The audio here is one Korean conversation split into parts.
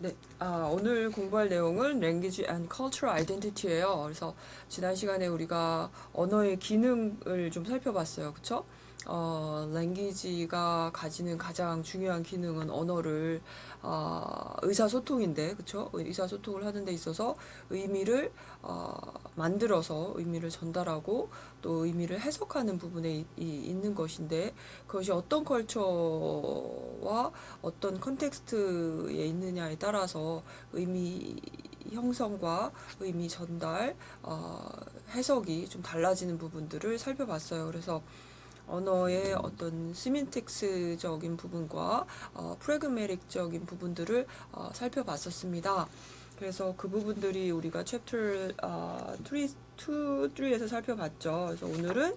네, 오늘 공부할 내용은 Language and Cultural Identity예요. 그래서 지난 시간에 우리가 언어의 기능을 좀 살펴봤어요. 그쵸? language가 가지는 가장 중요한 기능은 언어를, 의사소통인데, 그쵸? 의사소통을 하는 데 있어서 의미를, 만들어서 의미를 전달하고 또 의미를 해석하는 부분에 있는 것인데, 그것이 어떤 컬처와 어떤 컨텍스트에 있느냐에 따라서 의미 형성과 의미 전달, 해석이 좀 달라지는 부분들을 살펴봤어요. 그래서 언어의 어떤 시민텍스적인 부분과 프래그매틱적인 부분들을 살펴봤었습니다. 그래서 그 부분들이 우리가 챕터 3에서 살펴봤죠. 그래서 오늘은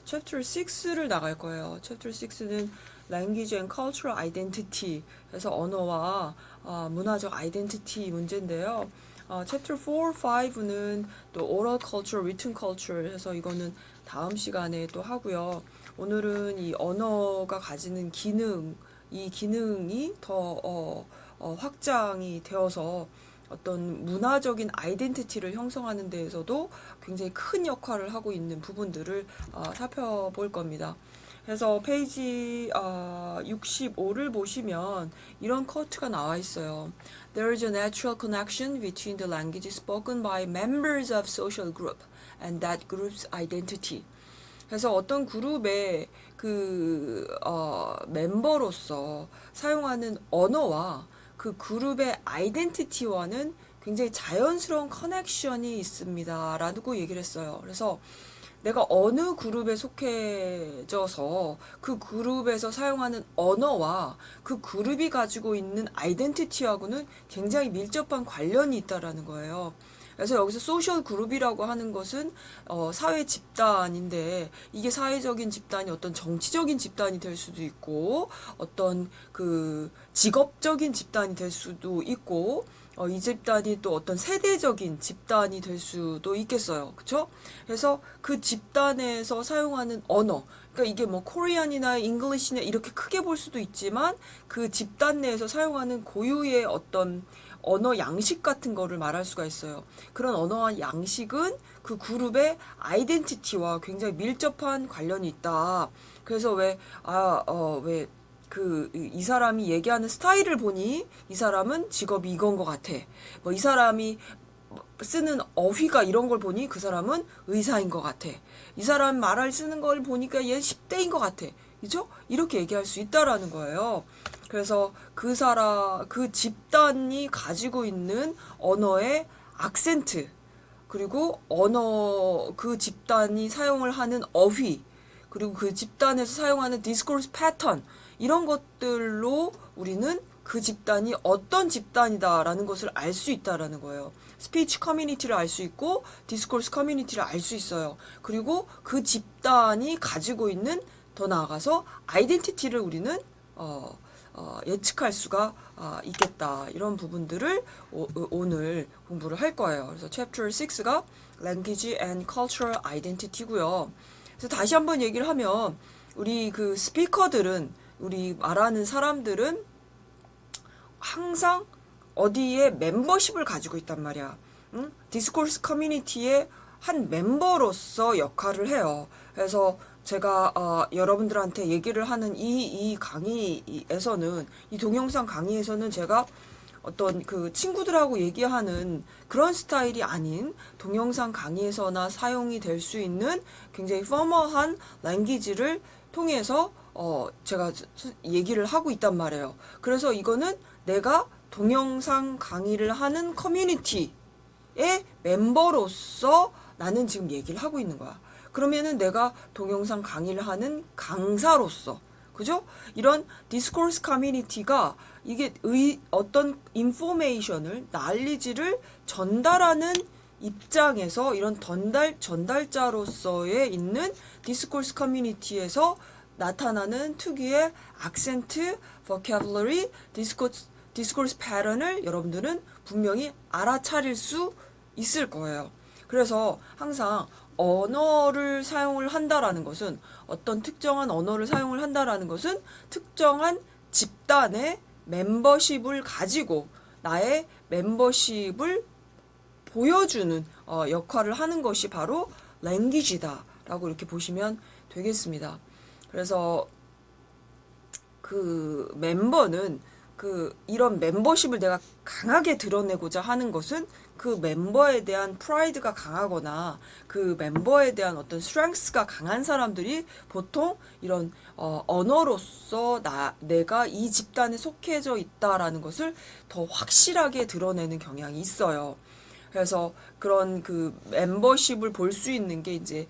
챕터 6를 나갈 거예요. 챕터 6는 Language and Cultural Identity, 그래서 언어와 문화적 아이덴티티 문제인데요. 챕터 4, 5는 또 Oral Culture, Written Culture 해서 이거는 다음 시간에 또 하고요. 오늘은 이 언어가 가지는 기능, 이 기능이 더 확장이 되어서 어떤 문화적인 아이덴티티를 형성하는 데에서도 굉장히 큰 역할을 하고 있는 부분들을 살펴볼 겁니다. 그래서 페이지 65를 보시면 이런 쿼트가 나와 있어요. There is a natural connection between the language spoken by members of social group and that group's identity. 그래서 어떤 그룹의 멤버로서 사용하는 언어와 그 그룹의 아이덴티티와는 굉장히 자연스러운 커넥션이 있습니다. 라고 얘기를 했어요. 그래서 내가 어느 그룹에 속해져서 그 그룹에서 사용하는 언어와 그 그룹이 가지고 있는 아이덴티티하고는 굉장히 밀접한 관련이 있다라는 거예요. 그래서 여기서 소셜 그룹이라고 하는 것은 사회 집단인데, 이게 사회적인 집단이 어떤 정치적인 집단이 될 수도 있고 어떤 그 직업적인 집단이 될 수도 있고 이 집단이 또 어떤 세대적인 집단이 될 수도 있겠어요. 그쵸? 그래서 그 집단에서 사용하는 언어, 그러니까 이게 뭐 코리안이나 잉글리시나 이렇게 크게 볼 수도 있지만 그 집단 내에서 사용하는 고유의 어떤 언어 양식 같은 거를 말할 수가 있어요. 그런 언어와 양식은 그 그룹의 아이덴티티와 굉장히 밀접한 관련이 있다. 그래서 이 사람이 얘기하는 스타일을 보니 이 사람은 직업이 이건 것 같아. 뭐 이 사람이 쓰는 어휘가 이런 걸 보니 그 사람은 의사인 것 같아. 이 사람 말을 쓰는 걸 보니까 얘 10대인 것 같아. 그죠? 이렇게 얘기할 수 있다라는 거예요. 그래서 그 집단이 가지고 있는 언어의 악센트, 그리고 그 집단이 사용을 하는 어휘, 그리고 그 집단에서 사용하는 디스코스 패턴, 이런 것들로 우리는 그 집단이 어떤 집단이다라는 것을 알 수 있다라는 거예요. 스피치 커뮤니티를 알 수 있고 디스코스 커뮤니티를 알 수 있어요. 그리고 그 집단이 가지고 있는, 더 나아가서 아이덴티티를 우리는 예측할 수가 있겠다. 이런 부분들을 오늘 공부를 할 거예요. 그래서 챕터 6가 Language and Cultural Identity고요. 그래서 다시 한번 얘기를 하면 우리 그 스피커들은, 우리 말하는 사람들은 항상 어디에 멤버십을 가지고 있단 말이야. 응? 디스코스 커뮤니티의 한 멤버로서 역할을 해요. 그래서 제가 여러분들한테 얘기를 하는 이 강의에서는, 이 동영상 강의에서는 제가 어떤 그 친구들하고 얘기하는 그런 스타일이 아닌 동영상 강의에서나 사용이 될 수 있는 굉장히 포멀한 랭귀지를 통해서 제가 얘기를 하고 있단 말이에요. 그래서 이거는 내가 동영상 강의를 하는 커뮤니티의 멤버로서 나는 지금 얘기를 하고 있는 거야. 그러면은 내가 동영상 강의를 하는 강사로서, 그죠? 이런 디스코스 커뮤니티가 이게 어떤 인포메이션을, 난리지를 전달하는 입장에서 이런 전달자로서의 있는 디스코스 커뮤니티에서 나타나는 특유의 악센트, vocabulary, 디스코스 패턴을 여러분들은 분명히 알아차릴 수 있을 거예요. 그래서 항상 언어를 사용을 한다라는 것은, 어떤 특정한 언어를 사용을 한다라는 것은 특정한 집단의 멤버십을 가지고 나의 멤버십을 보여주는 역할을 하는 것이 바로 랭귀지다라고 이렇게 보시면 되겠습니다. 그래서 그 멤버는 이런 멤버십을 내가 강하게 드러내고자 하는 것은 그 멤버에 대한 프라이드가 강하거나 그 멤버에 대한 어떤 스트렝스가 강한 사람들이 보통 이런 언어로서 내가 이 집단에 속해져 있다라는 것을 더 확실하게 드러내는 경향이 있어요. 그래서 그런 그 멤버십을 볼 수 있는 게 이제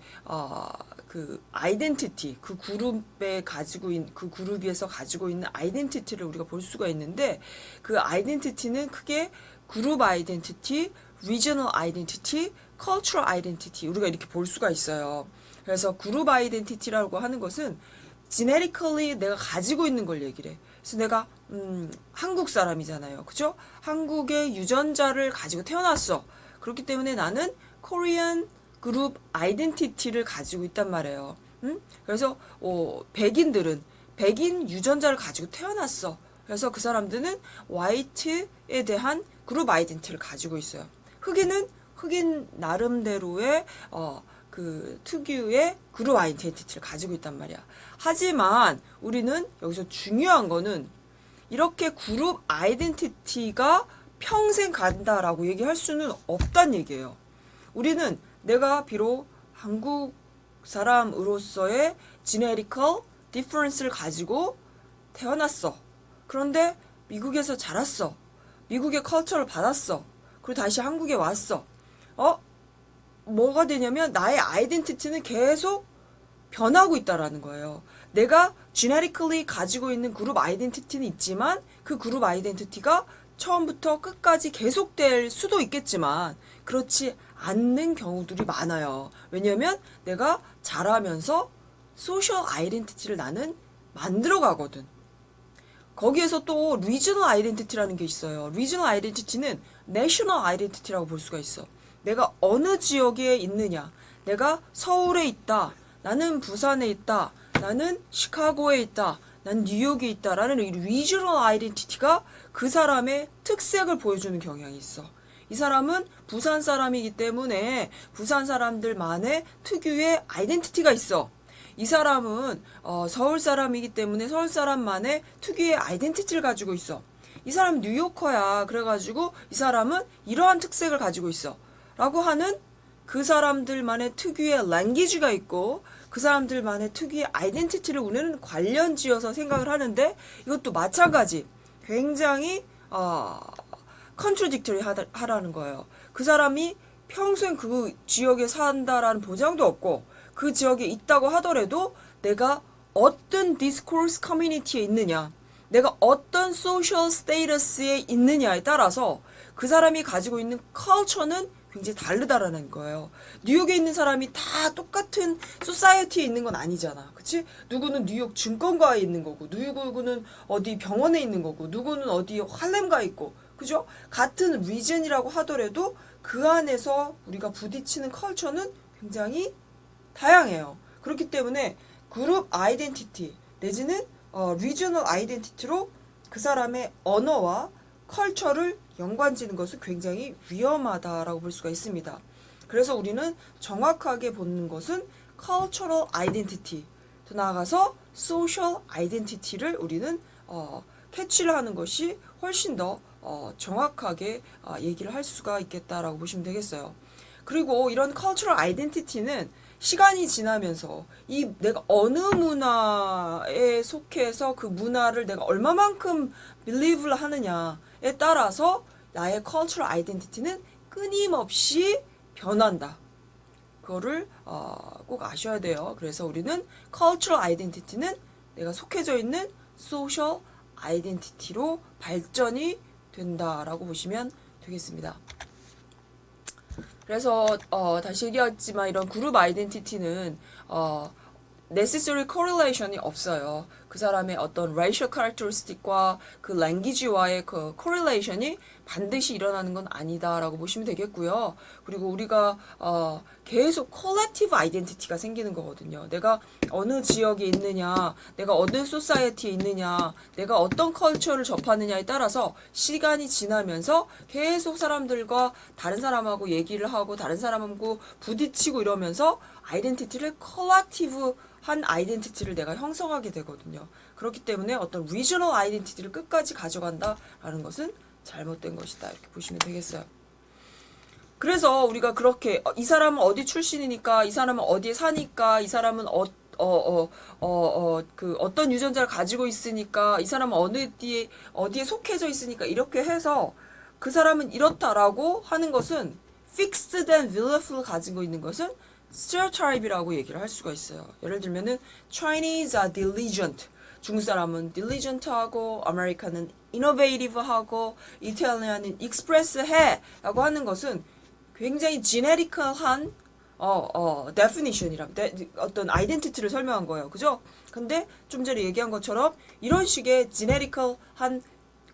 그 아이덴티티, 그 그룹에 가지고 있는 그 그룹에서 가지고 있는 아이덴티티를 우리가 볼 수가 있는데 그 아이덴티티는 크게 그룹 아이덴티티, 리저널 아이덴티티, 컬처럴 아이덴티티 우리가 이렇게 볼 수가 있어요. 그래서 그룹 아이덴티티라고 하는 것은 genetically 내가 가지고 있는 걸 얘기를 해. 그래서 내가 한국 사람이잖아요. 그죠? 한국의 유전자를 가지고 태어났어. 그렇기 때문에 나는 코리안 그룹 아이덴티티를 가지고 있단 말이에요. 그래서 백인들은 백인 유전자를 가지고 태어났어. 그래서 그 사람들은 화이트에 대한 그룹 아이덴티티를 가지고 있어요. 흑인은 흑인 나름대로의 그 특유의 그룹 아이덴티티를 가지고 있단 말이야. 하지만 우리는 여기서 중요한 거는 이렇게 그룹 아이덴티티가 평생 간다라고 얘기할 수는 없단 얘기예요. 우리는 내가 비록 한국 사람으로서의 지네리컬 디퍼런스를 가지고 태어났어. 그런데 미국에서 자랐어. 미국의 컬처를 받았어. 그리고 다시 한국에 왔어. 뭐가 되냐면 나의 아이덴티티는 계속 변하고 있다라는 거예요. 내가 genetically 가지고 있는 그룹 아이덴티티는 있지만 그 그룹 아이덴티티가 처음부터 끝까지 계속될 수도 있겠지만 그렇지 않는 경우들이 많아요. 왜냐면 내가 자라면서 소셜 아이덴티티를 나는 만들어 가거든. 거기에서 또 리저널 아이덴티티라는 게 있어요. 리저널 아이덴티티는 내셔널 아이덴티티라고 볼 수가 있어. 내가 어느 지역에 있느냐. 내가 서울에 있다. 나는 부산에 있다. 나는 시카고에 있다. 난 뉴욕에 있다라는 이 리저널 아이덴티티가 그 사람의 특색을 보여주는 경향이 있어. 이 사람은 부산 사람이기 때문에 부산 사람들만의 특유의 아이덴티티가 있어. 이 사람은 서울 사람이기 때문에 서울 사람만의 특유의 아이덴티티를 가지고 있어. 이 사람 뉴요커야. 그래가지고 이 사람은 이러한 특색을 가지고 있어. 라고 하는 그 사람들만의 특유의 랭귀지가 있고 그 사람들만의 특유의 아이덴티티를 우리는 관련 지어서 생각을 하는데 이것도 마찬가지. 굉장히 contradictory 하라는 거예요. 그 사람이 평생 그 지역에 산다라는 보장도 없고 그 지역에 있다고 하더라도 내가 어떤 discourse community에 있느냐, 내가 어떤 social status에 있느냐에 따라서 그 사람이 가지고 있는 culture는 굉장히 다르다라는 거예요. 뉴욕에 있는 사람이 다 똑같은 소사이어티에 있는 건 아니잖아. 그치? 누구는 뉴욕 증권가에 있는 거고, 누구는 어디 병원에 있는 거고, 누구는 어디 할렘가에 있고, 그죠? 같은 리전이라고 하더라도 그 안에서 우리가 부딪히는 컬처는 굉장히 다양해요. 그렇기 때문에 그룹 아이덴티티 내지는 리저널 아이덴티티로 그 사람의 언어와 컬처를 연관짓는 것은 굉장히 위험하다라고 볼 수가 있습니다. 그래서 우리는 정확하게 보는 것은 cultural identity, 더 나아가서 social identity를 우리는 캐치를 하는 것이 훨씬 더 정확하게 얘기를 할 수가 있겠다라고 보시면 되겠어요. 그리고 이런 cultural identity는 시간이 지나면서 이 내가 어느 문화에 속해서 그 문화를 내가 얼마만큼 believe를 하느냐에 따라서 나의 cultural identity는 끊임없이 변한다. 그거를 꼭 아셔야 돼요. 그래서 우리는 cultural identity는 내가 속해져 있는 social identity로 발전이 된다라고 보시면 되겠습니다. 그래서 다시 얘기했지만 이런 그룹 아이덴티티는 necessary correlation이 없어요. 그 사람의 어떤 racial characteristic과 그 language와의 그 correlation이 반드시 일어나는 건 아니다라고 보시면 되겠고요. 그리고 우리가 계속 collective identity가 생기는 거거든요. 내가 어느 지역에 있느냐, 내가 어느 society에 있느냐, 내가 어떤 culture를 접하느냐에 따라서 시간이 지나면서 계속 사람들과 다른 사람하고 얘기를 하고 다른 사람하고 부딪히고 이러면서 아이덴티티를 컬렉티브한 아이덴티티를 내가 형성하게 되거든요. 그렇기 때문에 어떤 리저널 아이덴티티를 끝까지 가져간다라는 것은 잘못된 것이다. 이렇게 보시면 되겠어요. 그래서 우리가 그렇게 이 사람은 어디 출신이니까, 이 사람은 어디에 사니까, 이 사람은 그 어떤 유전자를 가지고 있으니까, 이 사람은 어디에 속해져 있으니까 이렇게 해서 그 사람은 이렇다라고 하는 것은 fixed and belief를 가지고 있는 것은 stereotype이라고 얘기를 할 수가 있어요. 예를 들면은 Chinese are diligent. 중국 사람은 diligent하고 아메리카는 innovative하고 이탈리아는 express해 라고 하는 것은 굉장히 genetical한 definition이란 어떤 아이덴티티를 설명한 거예요. 그죠? 근데 좀 전에 얘기한 것처럼 이런 식의 genetical한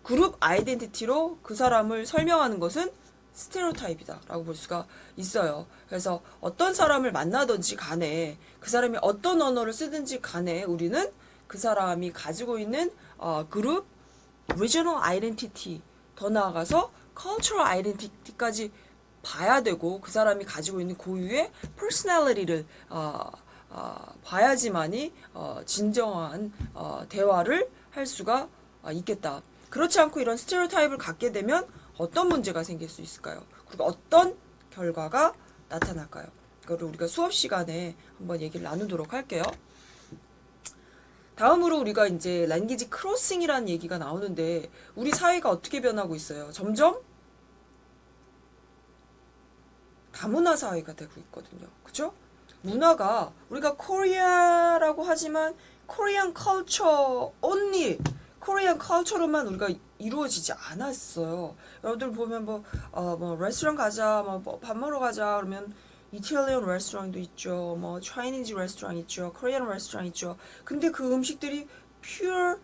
그룹 아이덴티티로 그 사람을 설명하는 것은 스테레오타입이다라고 볼 수가 있어요. 그래서 어떤 사람을 만나든지 간에 그 사람이 어떤 언어를 쓰든지 간에 우리는 그 사람이 가지고 있는 그룹, regional identity, 더 나아가서 cultural identity까지 봐야 되고 그 사람이 가지고 있는 고유의 personality를 봐야지만이 진정한 대화를 할 수가 있겠다. 그렇지 않고 이런 스테레오타입을 갖게 되면 어떤 문제가 생길 수 있을까요? 그리고 어떤 결과가 나타날까요? 그거를 우리가 수업 시간에 한번 얘기를 나누도록 할게요. 다음으로 우리가 이제 랭귀지 크로싱이라는 얘기가 나오는데 우리 사회가 어떻게 변하고 있어요? 점점 다문화 사회가 되고 있거든요. 그죠? 문화가 우리가 코리아라고 하지만 코리안 컬처 only 코리안 컬처로만 우리가 이루어지지 않았어요. 여러분들 보면 뭐 레스토랑 가자, 뭐 밥 먹으러 가자 그러면 이탈리안 레스토랑도 있죠. 뭐 차이니즈 레스토랑 있죠. 코리안 레스토랑 있죠. 근데 그 음식들이 pure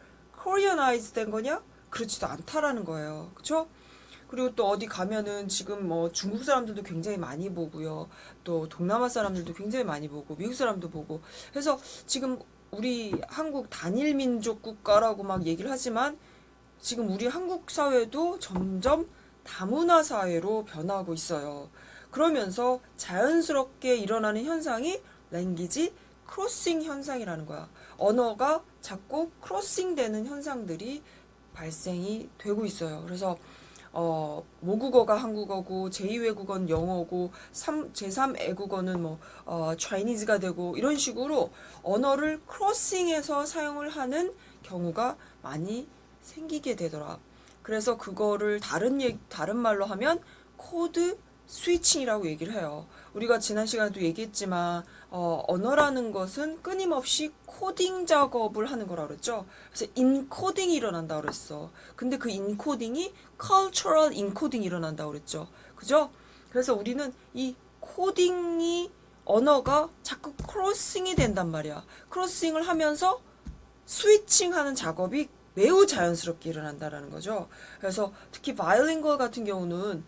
Koreanized 된 거냐? 그렇지도 않다라는 거예요. 그쵸? 그리고 또 어디 가면은 지금 뭐 중국 사람들도 굉장히 많이 보고요. 또 동남아 사람들도 굉장히 많이 보고 미국 사람도 보고 해서 지금 우리 한국 단일 민족 국가라고 막 얘기를 하지만 지금 우리 한국 사회도 점점 다문화 사회로 변하고 있어요. 그러면서 자연스럽게 일어나는 현상이 랭귀지 크로싱 현상이라는 거야. 언어가 자꾸 크로싱 되는 현상들이 발생이 되고 있어요. 그래서 모국어가 한국어고 제2외국어는 영어고 제3외국어는 뭐 차이니즈가 되고 이런 식으로 언어를 크로싱해서 사용을 하는 경우가 많이 생기게 되더라. 그래서 그거를 다른 말로 하면 코드 스위칭이라고 얘기를 해요. 우리가 지난 시간에도 얘기했지만 언어라는 것은 끊임없이 코딩 작업을 하는 거라 그랬죠. 그래서 인코딩이 일어난다 그랬어. 근데 그 인코딩이 cultural 인코딩이 일어난다 그랬죠. 그죠? 그래서 우리는 이 코딩이 언어가 자꾸 크로싱이 된단 말이야. 크로싱을 하면서 스위칭하는 작업이 매우 자연스럽게 일어난다라는 거죠. 그래서 특히 바이링구얼 같은 경우는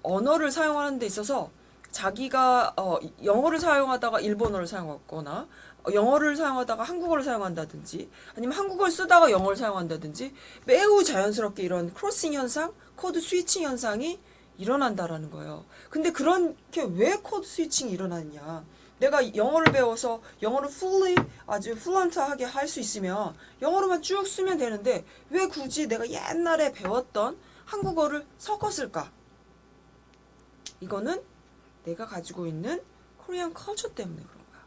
언어를 사용하는 데 있어서 자기가 영어를 사용하다가 일본어를 사용하거나 영어를 사용하다가 한국어를 사용한다든지 아니면 한국어를 쓰다가 영어를 사용한다든지 매우 자연스럽게 이런 크로싱 현상, 코드 스위칭 현상이 일어난다라는 거예요. 근데 그렇게 왜 코드 스위칭이 일어났냐? 내가 영어를 배워서 영어를 아주 플루언트하게 할 수 있으면 영어로만 쭉 쓰면 되는데 왜 굳이 내가 옛날에 배웠던 한국어를 섞었을까? 이거는 내가 가지고 있는 코리안 컬처 때문에 그런 거야.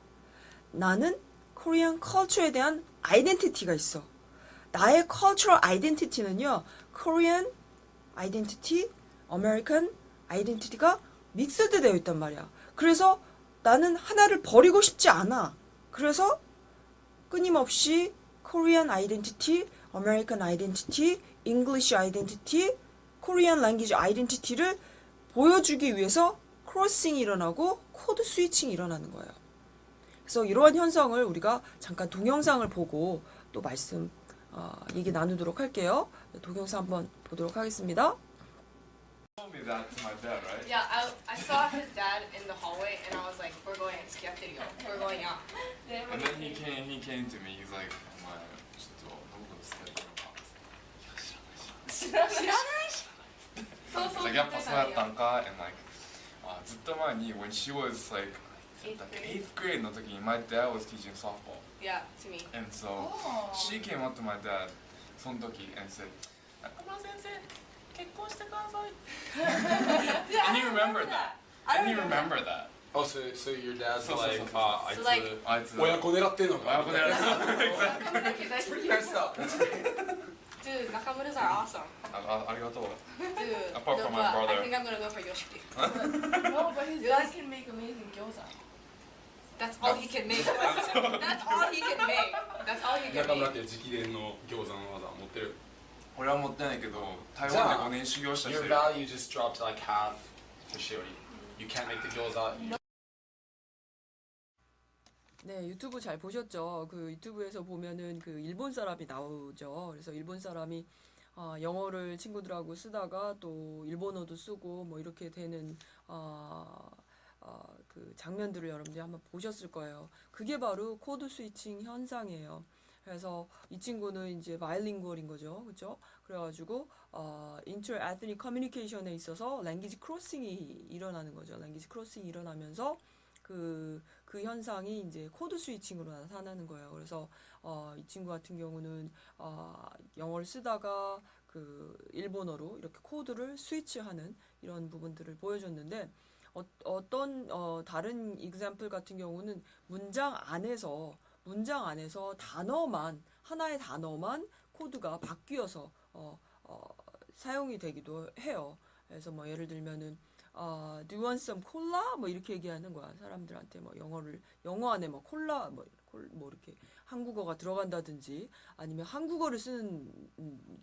나는 코리안 컬처에 대한 아이덴티티가 있어. 나의 컬처럴 아이덴티티는요. 코리안 아이덴티티, 아메리칸 아이덴티티가 믹스드 되어 있단 말이야. 그래서 나는 하나를 버리고 싶지 않아. 그래서 끊임없이 코리안 아이덴티티, 아메리칸 아이덴티티, 잉글리시 아이덴티티, 코리안 랭귀지 아이덴티티를 보여주기 위해서 크로싱이 일어나고 코드 스위칭이 일어나는 거예요. 그래서 이러한 현상을 우리가 잠깐 동영상을 보고 또 말씀 얘기 나누도록 할게요. 동영상 한번 보도록 하겠습니다. Told me that to my dad, right? Yeah, I saw his dad in the hallway and I was like, we're going skiaterio. We're going out. And then he came to me. He's like, "お前ちょっとどこスタイルか?" It's like やっぱそうやったんか and like ずっと前に when she was like eighth grade の時に my dad was teaching softball. Yeah, to me. And so she came up to my dad その時 and said, 中村先生結婚してください And he remembered that. And he remembered that. Oh, so your dad's So, so, like, so, so. あい So, like- つあいつ親子狙ってんのか親子でやる Pretty messed up. Dude, Nakamuras are awesome. ありがとう Dude, Apart from no, my but brother. I think I'm gonna go for Yoshiki. No, but his dad can make amazing gyoza. That's all he can make. That's all he can make. That's all he can 中村っ make. て直伝の餃子の技持ってる。俺は持ってないけど台湾で5年修行した人 Your いる value just dropped like half for Shiori. You can't make the gyoza. 네, 유튜브 잘 보셨죠? 그 유튜브에서 보면은 그 일본 사람이 나오죠. 그래서 일본 사람이 영어를 친구들하고 쓰다가 또 일본어도 쓰고 뭐 이렇게 되는 그 장면들을 여러분들이 한번 보셨을 거예요. 그게 바로 코드 스위칭 현상이에요. 그래서 이 친구는 이제 바이링구얼인 거죠. 그렇죠? 그래가지고 인터 에트닉 커뮤니케이션에 있어서 랭귀지 크로싱이 일어나는 거죠. 랭귀지 크로싱이 일어나면서 그 현상이 이제 코드 스위칭으로 나타나는 거예요. 그래서 이 친구 같은 경우는 영어를 쓰다가 그 일본어로 이렇게 코드를 스위치하는 이런 부분들을 보여줬는데 어떤 다른 example 같은 경우는 문장 안에서 단어만 하나의 단어만 코드가 바뀌어서 사용이 되기도 해요. 그래서 뭐 예를 들면은 do you want some cola? 뭐 이렇게 얘기하는 거야. 사람들한테 뭐 영어 안에 뭐 콜라 뭐 이렇게 한국어가 들어간다든지 아니면 한국어를 쓰는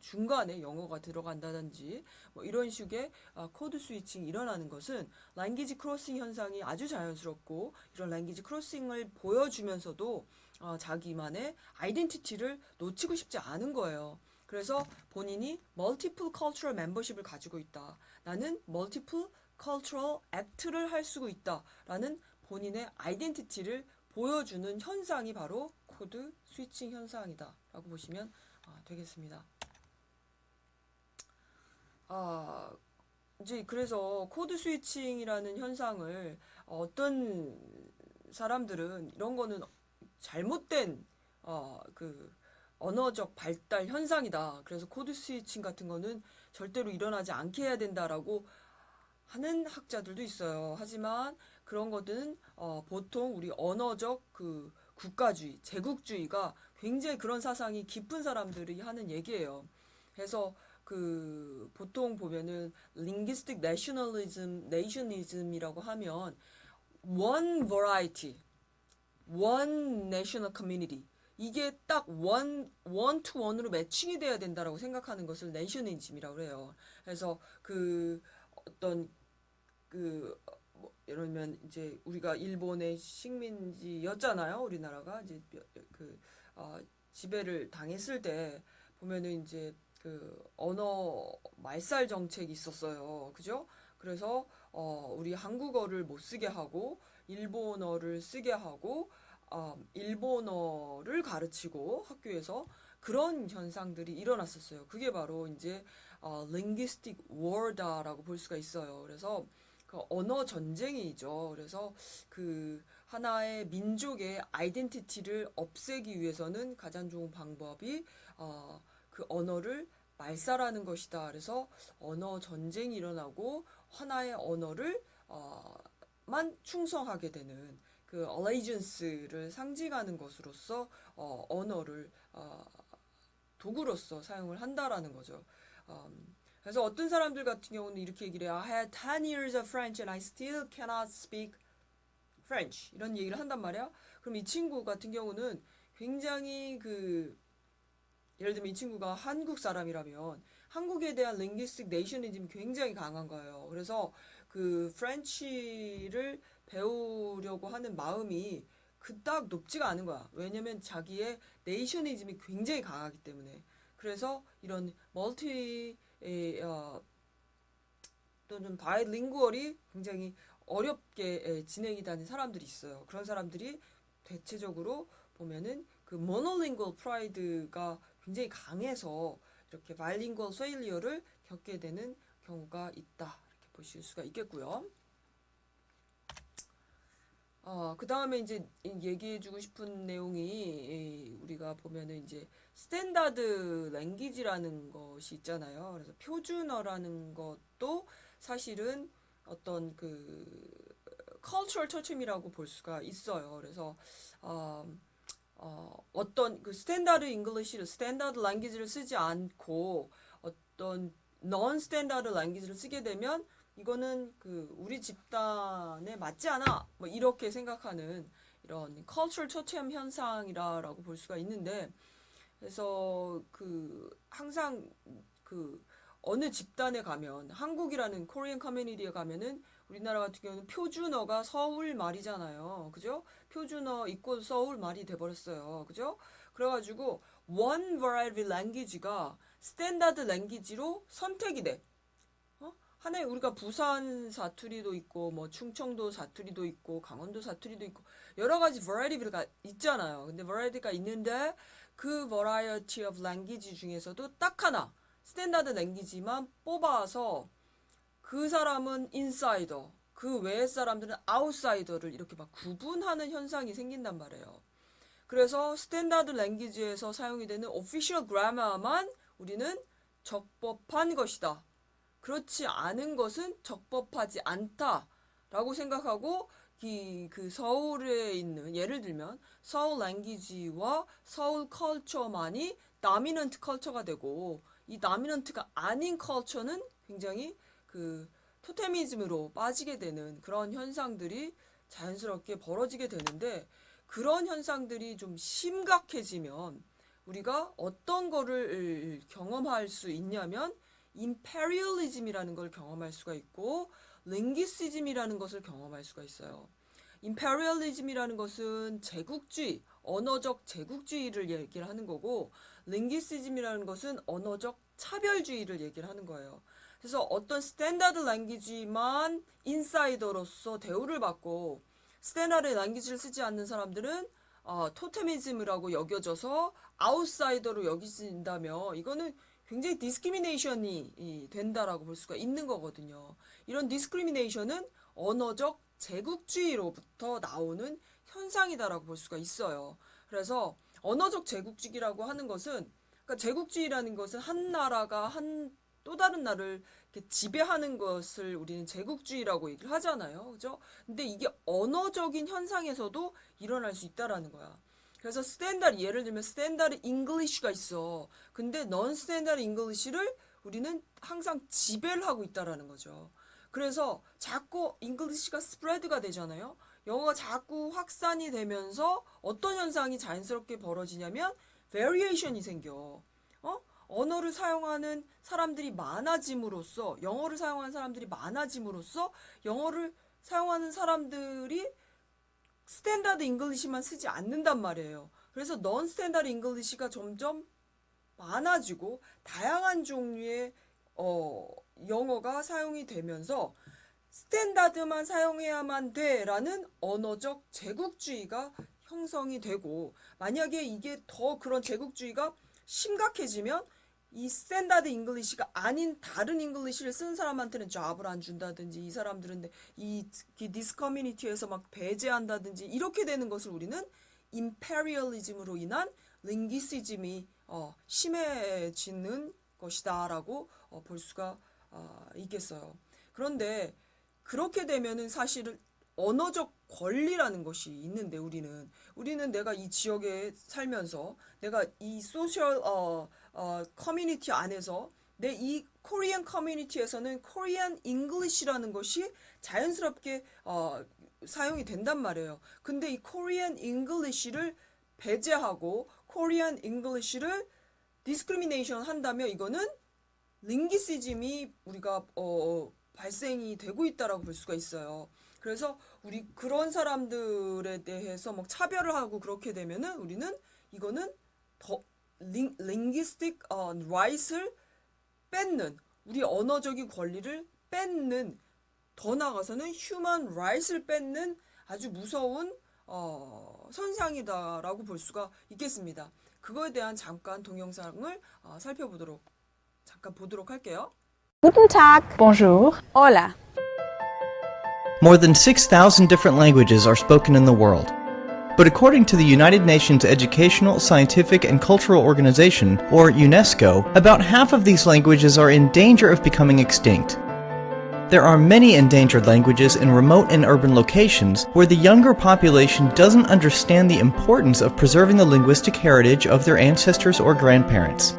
중간에 영어가 들어간다든지 뭐 이런 식의 코드 스위칭이 일어나는 것은 랭귀지 크로싱 현상이 아주 자연스럽고 이런 랭귀지 크로싱을 보여주면서도 자기만의 아이덴티티를 놓치고 싶지 않은 거예요. 그래서 본인이 멀티플 컬처럴 멤버십을 가지고 있다. 나는 멀티플 cultural act를 할 수 있다라는 본인의 아이덴티티를 보여주는 현상이 바로 코드 스위칭 현상이다라고 보시면 되겠습니다. 이제 그래서 코드 스위칭이라는 현상을 어떤 사람들은 이런 거는 잘못된 그 언어적 발달 현상이다. 그래서 코드 스위칭 같은 거는 절대로 일어나지 않게 해야 된다라고 하는 학자들도 있어요. 하지만 그런 것들은 보통 우리 언어적 그 국가주의, 제국주의가 굉장히 그런 사상이 깊은 사람들이 하는 얘기예요. 그래서 그 보통 보면은 linguistic nationalism이라고 하면 one variety, one national community 이게 딱 one to one으로 매칭이 돼야 된다라고 생각하는 것을 내셔널리즘이라고 해요. 그래서 그 어떤 뭐 예를 들면 이제 우리가 일본의 식민지였잖아요. 우리나라가 이제 지배를 당했을 때 보면은 이제 그 언어 말살 정책이 있었어요. 그죠? 그래서 우리 한국어를 못 쓰게 하고 일본어를 쓰게 하고 일본어를 가르치고 학교에서 그런 현상들이 일어났었어요. 그게 바로 이제 linguistic war다라고 볼 수가 있어요. 그래서 그 언어 전쟁이죠. 그래서 그 하나의 민족의 아이덴티티를 없애기 위해서는 가장 좋은 방법이 그 언어를 말살하는 것이다. 그래서 언어 전쟁이 일어나고 하나의 언어를 만 충성하게 되는 그 allegiance를 상징하는 것으로서 언어를 도구로서 사용을 한다라는 거죠. 그래서 어떤 사람들 같은 경우는 이렇게 얘기를 해요. I had 10 years of French and I still cannot speak French. 이런 얘기를 한단 말이야. 그럼 이 친구 같은 경우는 굉장히 예를 들면 이 친구가 한국 사람이라면 한국에 대한 linguistic nationalism이 굉장히 강한 거예요. 그래서 그 프렌치를 배우려고 하는 마음이 그닥 높지가 않은 거야. 왜냐면 자기의 네이셔니즘이 굉장히 강하기 때문에. 그래서 이런 또는 바이링구얼이 굉장히 어렵게 진행이 되는 사람들이 있어요. 그런 사람들이 대체적으로 보면은 그 모노링구얼 프라이드가 굉장히 강해서 이렇게 바이링구얼 페일리어를 겪게 되는 경우가 있다. 이렇게 보실 수가 있겠고요. 그 다음에 이제 얘기해주고 싶은 내용이 우리가 보면은 이제 스탠다드 랭귀지라는 것이 있잖아요. 그래서 표준어라는 것도 사실은 어떤 그 cultural totem이라고 볼 수가 있어요. 그래서 어떤 그 스탠다드 잉글리시를 스탠다드 랭귀지를 쓰지 않고 어떤 non 스탠다드 랭귀지를 쓰게 되면 이거는 그 우리 집단에 맞지 않아 뭐 이렇게 생각하는 이런 cultural totem 현상이라고 볼 수가 있는데 그래서 그 항상 그 어느 집단에 가면 한국이라는 코리안 커뮤니티에 가면은 우리나라 같은 경우는 표준어가 서울 말이잖아요. 그죠? 표준어 이꼬 서울 말이 돼버렸어요. 그죠? 그래가지고 one variety language가 스탠다드 랭귀지로 선택이 돼. 하나에 우리가 부산 사투리도 있고 뭐 충청도 사투리도 있고 강원도 사투리도 있고 여러 가지 variety가 있잖아요. 근데 variety가 있는데 그 variety of language 중에서도 딱 하나 스탠다드 랭귀지만 뽑아서 그 사람은 인사이더, 그 외의 사람들은 아웃사이더를 이렇게 막 구분하는 현상이 생긴단 말이에요. 그래서 스탠다드 랭귀지에서 사용이 되는 official grammar만 우리는 적법한 것이다. 그렇지 않은 것은 적법하지 않다라고 생각하고 그 서울에 있는 예를 들면 서울 랭귀지와 서울 컬처만이 다미넌트 컬처가 되고 이 다미넌트가 아닌 컬처는 굉장히 그 토테미즘으로 빠지게 되는 그런 현상들이 자연스럽게 벌어지게 되는데 그런 현상들이 좀 심각해지면 우리가 어떤 거를 경험할 수 있냐면 임페리얼리즘이라는 걸 경험할 수가 있고 링기시즘이라는 것을 경험할 수가 있어요. 임페리얼리즘이라는 것은 제국주의, 언어적 제국주의를 얘기를 하는 거고 링기시즘이라는 것은 언어적 차별주의를 얘기를 하는 거예요. 그래서 어떤 스탠다드 랭귀지만 인사이더로서 대우를 받고 스탠다드 랭귀지를 쓰지 않는 사람들은 토테미즘이라고 여겨져서 아웃사이더로 여기진다면 이거는 굉장히 디스크리미네이션이 된다라고 볼 수가 있는 거거든요. 이런 디스크리미네이션은 언어적 제국주의로부터 나오는 현상이다라고 볼 수가 있어요. 그래서 언어적 제국주의라고 하는 것은 그러니까 제국주의라는 것은 한 나라가 또 다른 나라를 이렇게 지배하는 것을 우리는 제국주의라고 얘기를 하잖아요. 그죠? 근데 이게 언어적인 현상에서도 일어날 수 있다라는 거야. 그래서 예를 들면 스탠다드 잉글리시가 있어. 근데 넌 스탠다드 잉글리시를 우리는 항상 지배를 하고 있다라는 거죠. 그래서 자꾸 잉글리시가 스프레드가 되잖아요. 영어가 자꾸 확산이 되면서 어떤 현상이 자연스럽게 벌어지냐면 베리에이션이 생겨. 언어를 사용하는 사람들이 많아짐으로써 영어를 사용하는 사람들이 많아짐으로써 영어를 사용하는 사람들이 스탠다드 잉글리시만 쓰지 않는단 말이에요. 그래서 넌 스탠다드 잉글리시가 점점 많아지고 다양한 종류의 영어가 사용이 되면서 스탠다드만 사용해야만 돼라는 언어적 제국주의가 형성이 되고 만약에 이게 더 그런 제국주의가 심각해지면 이 스탠다드 잉글리시가 아닌 다른 잉글리시를 쓰는 사람한테는 잡을 안 준다든지 이 사람들은 이 디스커뮤니티에서 막 배제한다든지 이렇게 되는 것을 우리는 임페리얼리즘으로 인한 링기시즘이 심해지는 것이다라고 볼 수가 있겠어요. 그런데 그렇게 되면은 사실은 언어적 권리라는 것이 있는데 우리는 내가 이 지역에 살면서 내가 이 소셜 커뮤니티 안에서 내 이 코리안 커뮤니티에서는 코리안 잉글리시라는 것이 자연스럽게 사용이 된단 말이에요. 근데 이 코리안 잉글리시를 배제하고 코리안 잉글리시를 디스크리미네이션 한다면 이거는 링기시즘이 우리가 발생이 되고 있다라고 볼 수가 있어요. 그래서 우리 그런 사람들에 대해서 막 차별을 하고 그렇게 되면은 우리는 이거는 더 linguistic rights를 뺏는 우리 언어적인 권리를 뺏는 더 나아가서는 human rights를 뺏는 아주 무서운 선상이다라고 볼 수가 있겠습니다. 그거에 대한 잠깐 동영상을 잠깐 보도록 할게요. Guten Tag. Bonjour. Hola. More than 6,000 different languages are spoken in the world. But according to the United Nations Educational, Scientific and Cultural Organization, or UNESCO, about half of these languages are in danger of becoming extinct. There are many endangered languages in remote and urban locations where the younger population doesn't understand the importance of preserving the linguistic heritage of their ancestors or grandparents.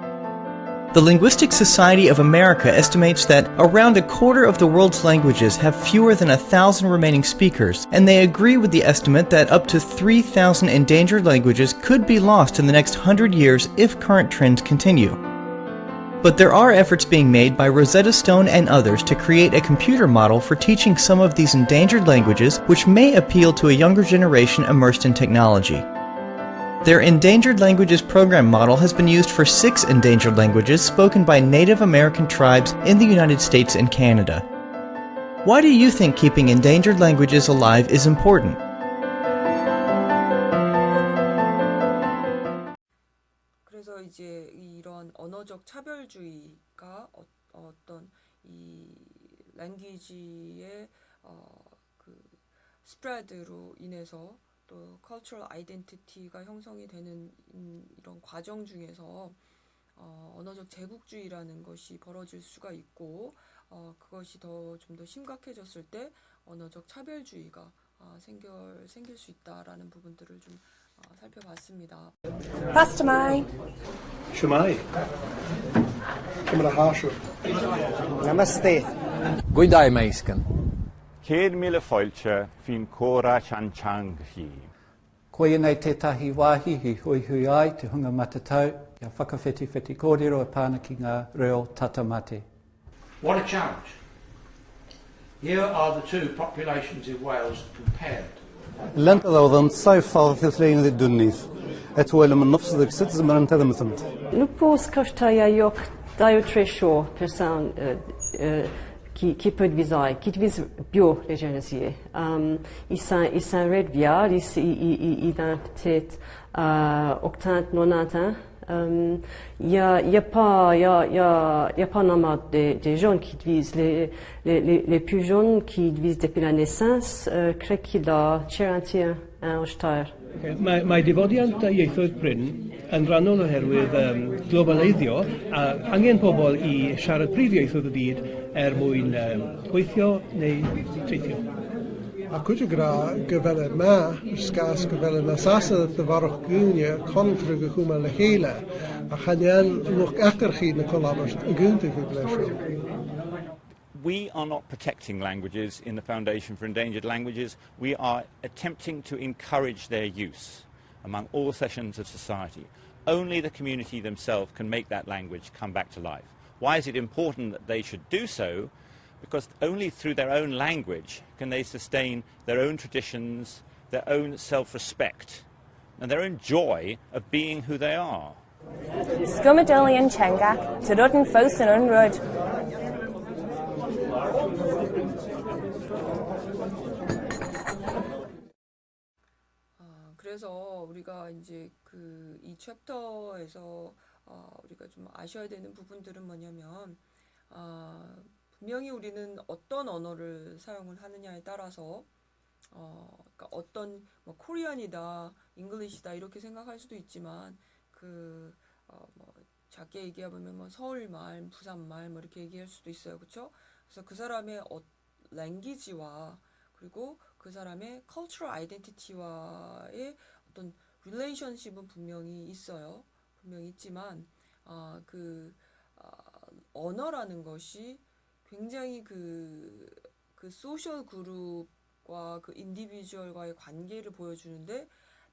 The Linguistic Society of America estimates that around a quarter of the world's languages have fewer than 1,000 remaining speakers, and they agree with the estimate that up to 3,000 endangered languages could be lost in the next 100 years if current trends continue. But there are efforts being made by Rosetta Stone and others to create a computer model for teaching some of these endangered languages, which may appeal to a younger generation immersed in technology. Their Endangered Languages Program model has been used for 6 endangered languages spoken by Native American tribes in the United States and Canada. Why do you think keeping endangered languages alive is important? 그래서 이제 이런 언어적 차별주의가 어떤 이 랭귀지의 그 스프레드로 인해서 또 cultural identity가 형성이 되는 이런 과정 중에서 언어적 제국주의라는 것이 벌어질 수가 있고 그것이 좀 더 심각해졌을 때 언어적 차별주의가 생길 수 있다라는 부분들을 좀 살펴봤습니다. Pastamai. Shumai. Kimra Harshu. Namaste. Goeiedag meisken. Céad míle fáilte fin córa an teangaí. Koia nei te tahi wāhi hi hui hui ai te hunga matatau, ia whakawheti wheti kōrero e pāna ki ngā reo tatamate. What a challenge. Here are the two populations in Wales compared. لن تضوضن صيفا في ثلين ذي الدنيس أتولى من نفس ذلك ست زمرن تذمثمت Lupus kashtaja yok diotresho person qui peut visai, qui vise bio régénérer. Ils sont red viard, ils ont peut-être 80-90 ans. Il y a pas normalement des jeunes qui visent les plus jeunes qui visent depuis la naissance, crée qu'il a 41 ans au start. Mae difodiant ieithoedd Bryn yn rhannol oherwydd globaleiddio a angen pobl I siarad prif ieithoedd y byd mwyn gweithio neu teithio. Ac wyt gra gyfele ma, sgas gyfele na sasa ddyfarwch gwynia contrwg y chwma le hele, a chanyan lwch achr chi na colabos y gwyntig y glesio. We are not protecting languages in the Foundation for Endangered Languages. We are attempting to encourage their use among all sections of society. Only the community themselves can make that language come back to life. Why is it important that they should do so? Because only through their own language can they sustain their own traditions, their own self-respect, and their own joy of being who they are. Scumadolian Chengak, Tudun Fosin Unrud. 그래서 우리가 이제 이 챕터에서 우리가 좀 아셔야 되는 부분들은 뭐냐면 분명히 우리는 어떤 언어를 사용을 하느냐에 따라서 그러니까 어떤 뭐 코리안이다, 잉글리시다 이렇게 생각할 수도 있지만 뭐 작게 얘기하면 뭐 서울말, 부산말 뭐 이렇게 얘기할 수도 있어요, 그렇죠? 그래서 그 사람의 랭귀지와 그리고 그 사람의 cultural identity와의 어떤 relationship은 분명히 있어요. 분명히 있지만 언어라는 것이 굉장히 그 소셜 그룹과 그 인디비주얼과의 관계를 보여주는데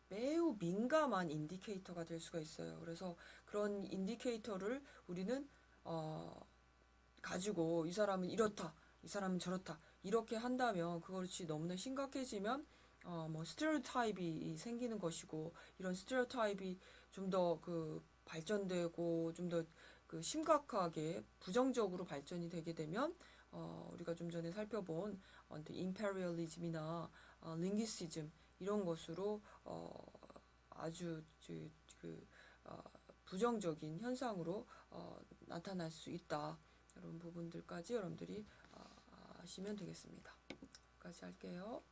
매우 민감한 인디케이터가 될 수가 있어요. 그래서 그런 인디케이터를 우리는 가지고 이 사람은 이렇다. 이 사람은 저렇다 이렇게 한다면 그것이 너무나 심각해지면 뭐 스테레오타입이 생기는 것이고 이런 스테레오타입이 좀 더 그 발전되고 좀 더 그 심각하게 부정적으로 발전이 되게 되면 우리가 좀 전에 살펴본 임페리얼리즘이나 링귀시즘 이런 것으로 아주 부정적인 현상으로 나타날 수 있다. 이런 부분들까지 여러분들이 아시면 되겠습니다. 여기까지 할게요.